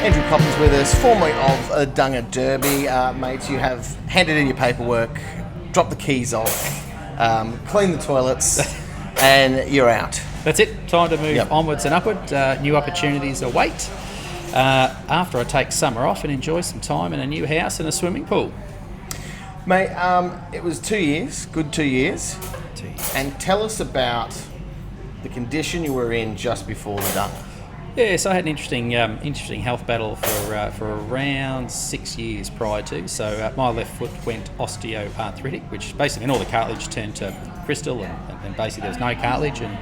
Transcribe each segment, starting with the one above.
Andrew Coppins with us, formerly of Dunga Derby. Mates, you have handed in your paperwork, dropped the keys off, cleaned the toilets, and you're out. That's it. Time to move onwards and upward. New opportunities await. After I take summer off and enjoy some time in a new house and a swimming pool. Mate, it was 2 years, good 2 years. 2 years. And tell us about the condition you were in just before the Dunga. Yeah, so I had an interesting health battle for around 6 years prior to. So my left foot went osteoarthritic, which basically meant all the cartilage turned to crystal, and basically there was no cartilage, and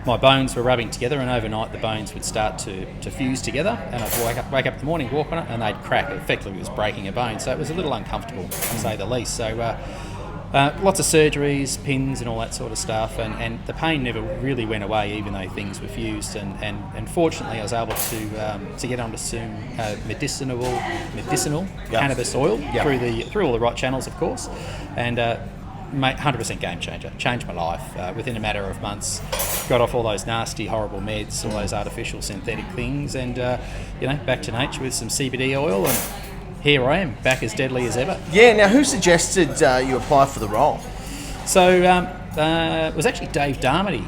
my bones were rubbing together, and overnight the bones would start to fuse together, and I'd wake up in the morning, walk on it, and they'd crack. Effectively, it was breaking a bone, so it was a little uncomfortable, to say the least. So lots of surgeries, pins, and all that sort of stuff, and the pain never really went away, even though things were fused. And fortunately, I was able to get onto some medicinal cannabis oil through all the right channels, of course, and. 100% game changer. Changed my life within a matter of months. Got off all those nasty, horrible meds, all those artificial synthetic things, and back to nature with some CBD oil, and here I am, back as deadly as ever. Yeah. Now, who suggested you apply for the role? So it was actually Dave Darmody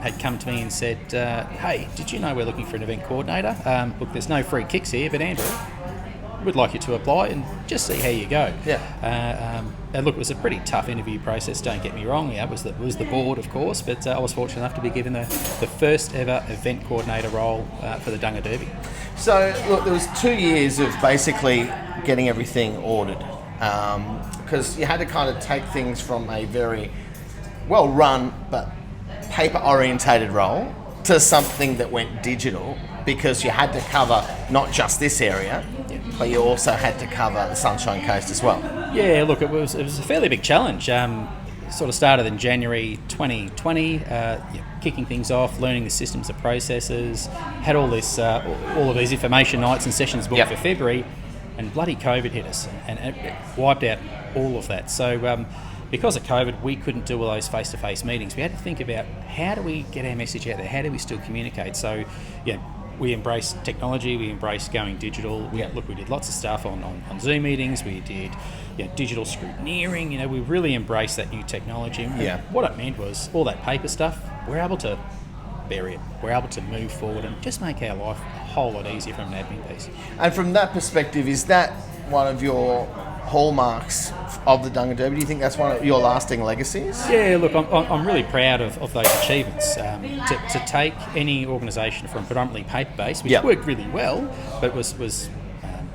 had come to me and said, "Hey, did you know we're looking for an event coordinator? Look, there's no free kicks here, but Andrew, would like you to apply and just see how you go." And look, it was a pretty tough interview process, don't get me wrong. It was the board, of course, but I was fortunate enough to be given the first ever event coordinator role for the Dunga Derby. So, look, there was 2 years of basically getting everything ordered, because you had to kind of take things from a very well-run but paper-orientated role to something that went digital, because you had to cover not just this area, but you also had to cover the Sunshine Coast as well. Yeah, look, it was a fairly big challenge. Sort of started in January 2020, kicking things off, learning the systems and processes, had all of these information nights and sessions booked for February, and bloody COVID hit us, and it wiped out all of that. So because of COVID, we couldn't do all those face-to-face meetings. We had to think about, how do we get our message out there? How do we still communicate? So, we embraced technology, we embraced going digital. We did lots of stuff on Zoom meetings, we did digital scrutineering, we really embraced that new technology. And what it meant was, all that paper stuff, we're able to bury it. We're able to move forward and just make our life a whole lot easier from an admin piece. And from that perspective, is that one of your hallmarks of the Dunga Derby? Do you think that's one of your lasting legacies? Yeah, look, I'm really proud of those achievements. To take any organisation from predominantly paper-based, which worked really well, but was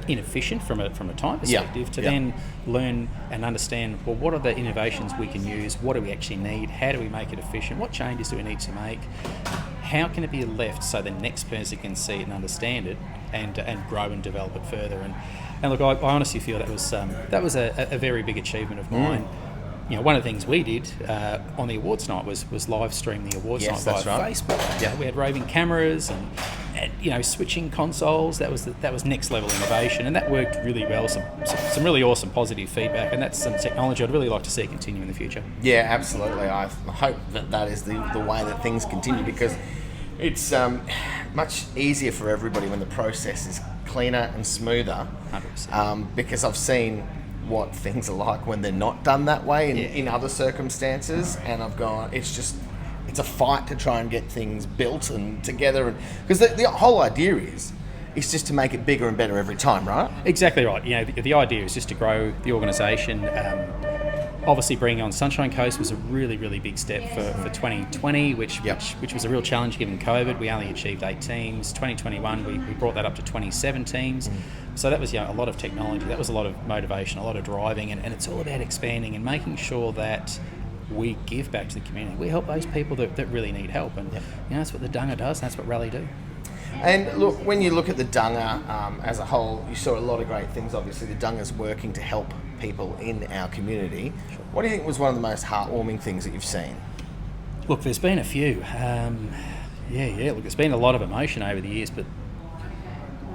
inefficient from a time perspective, to then learn and understand, well, what are the innovations we can use? What do we actually need? How do we make it efficient? What changes do we need to make? How can it be left so the next person can see it and understand it, and grow and develop it further? And look, I honestly feel that was a very big achievement of mine. One of the things we did on the awards night was live stream the awards night via Facebook. We had roving cameras and switching consoles. That was next level innovation, and that worked really well. Some really awesome positive feedback, and that's some technology I'd really like to see continue in the future. Yeah, absolutely. I hope that is the way that things continue, because it's much easier for everybody when the process is cleaner and smoother. 100%. Because I've seen what things are like when they're not done that way in other circumstances, and I've gone, it's a fight to try and get things built and together, because the whole idea is just to make it bigger and better every time, right? Exactly right. The idea is just to grow the organisation. Obviously, bringing on Sunshine Coast was a really, really big step for 2020, which was a real challenge given COVID. We only achieved 8 teams. 2021, we brought that up to 27 teams. So that was a lot of technology. That was a lot of motivation, a lot of driving, and it's all about expanding and making sure that we give back to the community. We help those people that really need help, and that's what the Dunga does. That's what Rally do. And look, when you look at the Dunga as a whole, you saw a lot of great things. Obviously, the Dunga's working to help people in our community. Sure. What do you think was one of the most heartwarming things that you've seen? Look, there's been a few. Look, there's been a lot of emotion over the years, but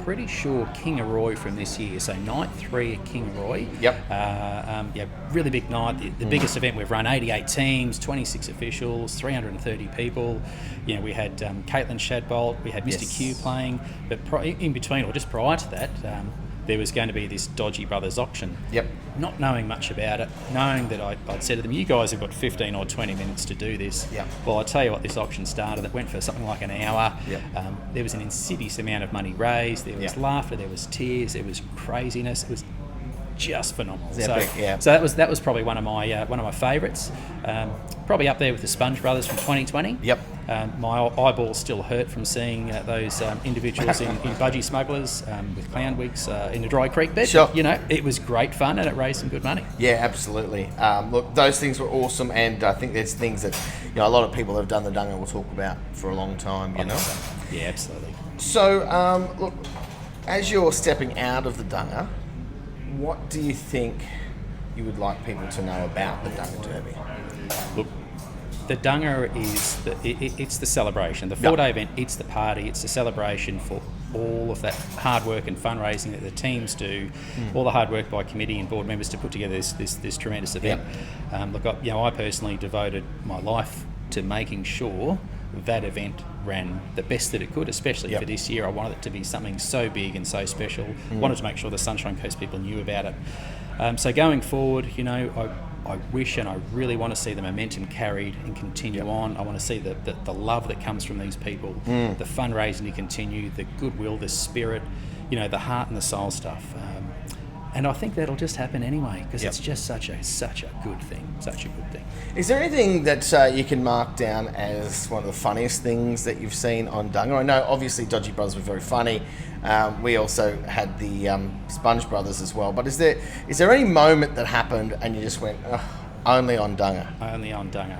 pretty sure Kingaroy from this year. So night 3 at Kingaroy. Yep. Yeah, really big night. The biggest event we've run. 88 teams, 26 officials, 330 people. You know, we had Caitlin Shadbolt, we had Mr. Q playing, but in between, or just prior to that, there was going to be this Dodgy Brothers auction. Yep. Not knowing much about it, knowing that I'd said to them, you guys have got 15 or 20 minutes to do this. Yep. Well, I tell you what, this auction started. It went for something like an hour. Yep. There was an insidious amount of money raised. There was laughter. There was tears. There was craziness. It was just phenomenal. So that was probably one of my favourites. Probably up there with the Sponge Brothers from 2020. Yep. My eyeballs still hurt from seeing those individuals in budgie smugglers with clown wigs in a dry creek bed. Sure. You know, it was great fun and it raised some good money. Yeah, absolutely. Look, those things were awesome, and I think there's things that a lot of people that have done the Dunga will talk about for a long time. You know. Yeah, absolutely. So, look, as you're stepping out of the Dunga, what do you think you would like people to know about the Dunga Derby? Look, the Dunga is it's the celebration. The 4-day event, it's the party, it's the celebration for all of that hard work and fundraising that the teams do, all the hard work by committee and board members to put together this tremendous event. Look, I personally devoted my life to making sure that event ran the best that it could, especially for this year. I wanted it to be something so big and so special. Wanted to make sure the Sunshine Coast people knew about it. So going forward, I wish and I really want to see the momentum carried and continue on. I want to see the love that comes from these people, the fundraising to continue, the goodwill, the spirit, the heart and the soul stuff. And I think that'll just happen anyway, because it's just such a good thing, such a good thing. Is there anything that you can mark down as one of the funniest things that you've seen on Dunga? I know obviously Dodgy Brothers were very funny. We also had the Sponge Brothers as well. But is there any moment that happened and you just went, only on Dunga? Only on Dunga.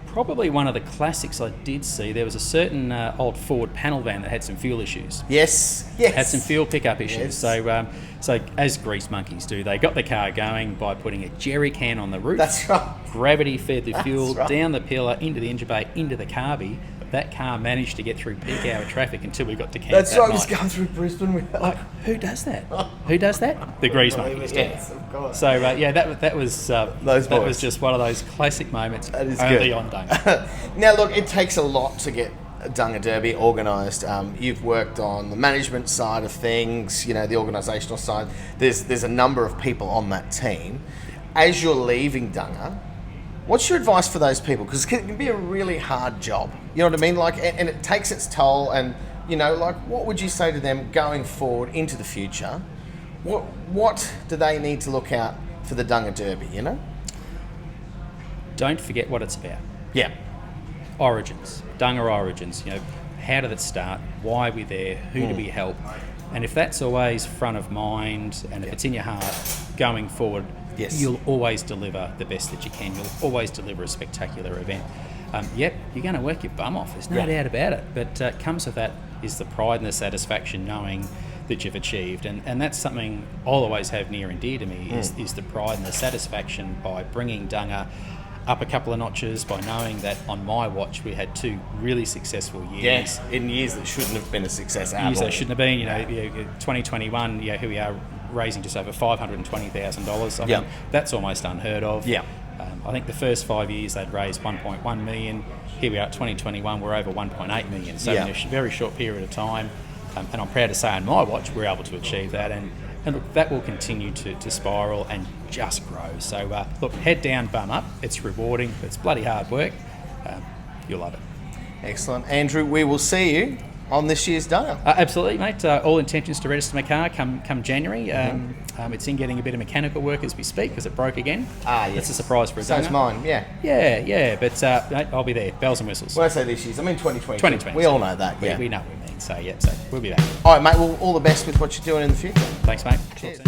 Probably one of the classics I did see, there was a certain old Ford panel van that had some fuel issues. Yes. Had some fuel pickup issues. So as grease monkeys do, they got the car going by putting a jerry can on the roof. That's right. Gravity fed the fuel down the pillar, into the engine bay, into the carby. That car managed to get through peak hour traffic until we got to camp. That's that right, night. it was going through Brisbane. Like, who does that? Who does that? The grease monkeys. Yes, of course. So that was just one of those classic moments. That is only good. On Dunga. Now, look, it takes a lot to get a Dunga Derby organised. You've worked on the management side of things, the organisational side. There's a number of people on that team. As you're leaving Dunga, what's your advice for those people? Because it can be a really hard job. You know what I mean? And it takes its toll. And, what would you say to them going forward into the future? What do they need to look out for the Dunga Derby, Don't forget what it's about. Yeah. Origins. Dunga origins. How did it start? Why are we there? Who do we help? And if that's always front of mind and if it's in your heart going forward, you'll always deliver the best that you can. You'll always deliver a spectacular event. You're going to work your bum off. There's no doubt about it. But comes with that is the pride and the satisfaction knowing that you've achieved. And that's something I'll always have near and dear to me is the pride and the satisfaction by bringing Dunga up a couple of notches, by knowing that on my watch we had 2 really successful years. Yes, in years that shouldn't have been a success at all. Years that shouldn't have been, 2021, here we are raising just over $520,000. I mean, that's almost unheard of. Yeah. I think the first 5 years they'd raised 1.1 million. Here we are at 2021, we're over 1.8 million. So in a very short period of time, and I'm proud to say on my watch we're able to achieve that. And look, that will continue to spiral and just grow. So look, head down, bum up. It's rewarding. It's bloody hard work. You'll love it. Excellent. Andrew, we will see you on this year's Dunga. Absolutely, mate. All intentions to register my car come January. It's in getting a bit of mechanical work as we speak because it broke again. Yes. That's a surprise for a Dunga. So it's mine, yeah. Yeah, but mate, I'll be there. Bells and whistles. When I say this year's, I mean 2020. 2020. We all know that, We know what we mean. So we'll be back. All right, mate. Well, all the best with what you're doing in the future. Thanks, mate. Cheers.